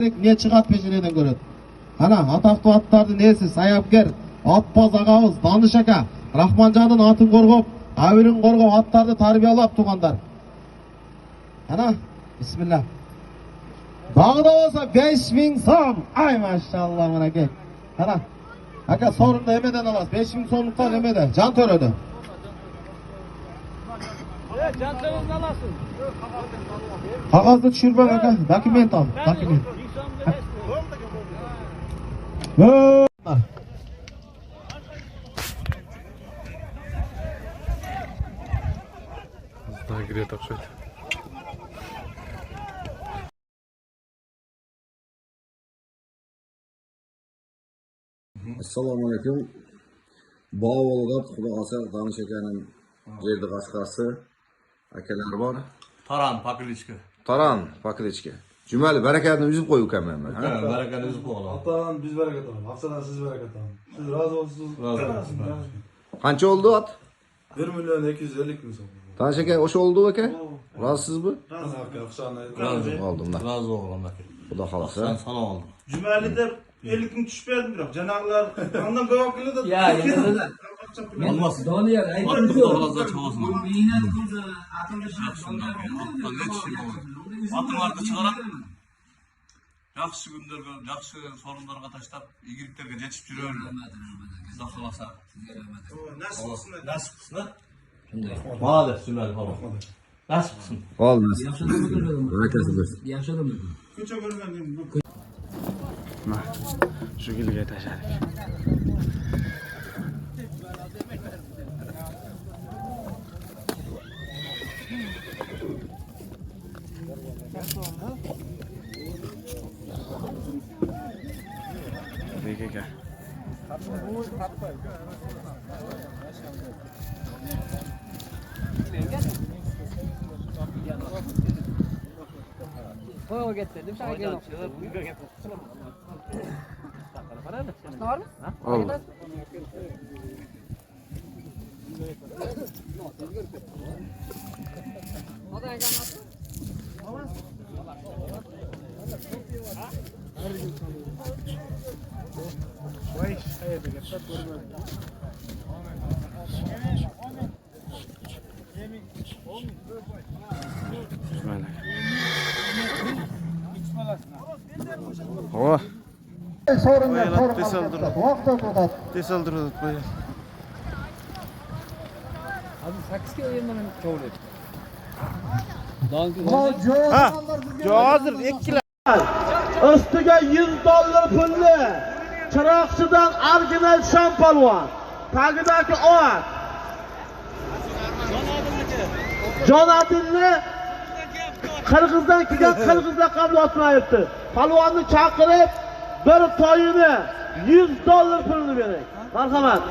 Ne çıkat peşineden görüyor. Ana ataklı atlardı nesi sayapker, atbaz ağabız, danış aka, Rahmancan'ın atın korkup, avirin korkup atlardı tarbiyalap tuğanlar. Ana, bismillah. Dağda olsa 5000 som. Ay maşallah bana gel. Ana, aka sorunda emeden alas. 5000 somluktan emeden. Can törödü. Can törödü alasın. Kağızda düşürme aka. Doküment al. Doküment. Daha giriyor takşaydı. Assalomu alaykum. Bog'olg'at Xudo xolsa tanish akaning yerda qashqarsi akalar bor. Taran pakilichka. Taran pakilichka. Jumali barakatni uzib qo'y ukamman. Ha, barakatni uzib qo'ying. Atadan biz barakat alalım. Hafsadan siz barakat alın. Siz razı olsunuz. Razı olsun. Qancha oldi ot? 1.250.000 so'm. Tanish aka o'sha oldi aka? Rozisizmi? Razı aka, Hafsana. Oldim. Razı oğlum aka. Xudo Sen xolsa. sana aldım. Cümlede 50.000 düşmedi bırak. Cenablar ondan kavaklı da. Ya yine de. Olmaz. Doniyor. Attı da razı çavasın. Atın ardı çıkarak yaxşı günlerge, yaxşı sorunlarga taşlap, iyiliklerge жетip жүрөөр. Xudo xolasa. Nasıl olsun? Nasip qilsin. Молодец, Cümali falan. Nasip qilsin. Oldi. Barakası bo'lsin. Yaxshi odam. Ko'cha ko'rgandim. Shu gilga tashladik. Bek aka. Koyma getirdim. Sen gel. Var mı? Oldu. Hava. Sorunlar Tesaldır koy. Abi 8 kilo yemden çoğuluyor. Ha, hazır 2 kilo. Üstüge $100 pulli. Çırakçıdan orijinal şampalvan. Tagidagi oğat. Jonatınni Qirg'izdan kelgan Qirg'izlar qabul etmayapti. Palvonni chaqirib bir toyini $100 pulni bering. Marhamat.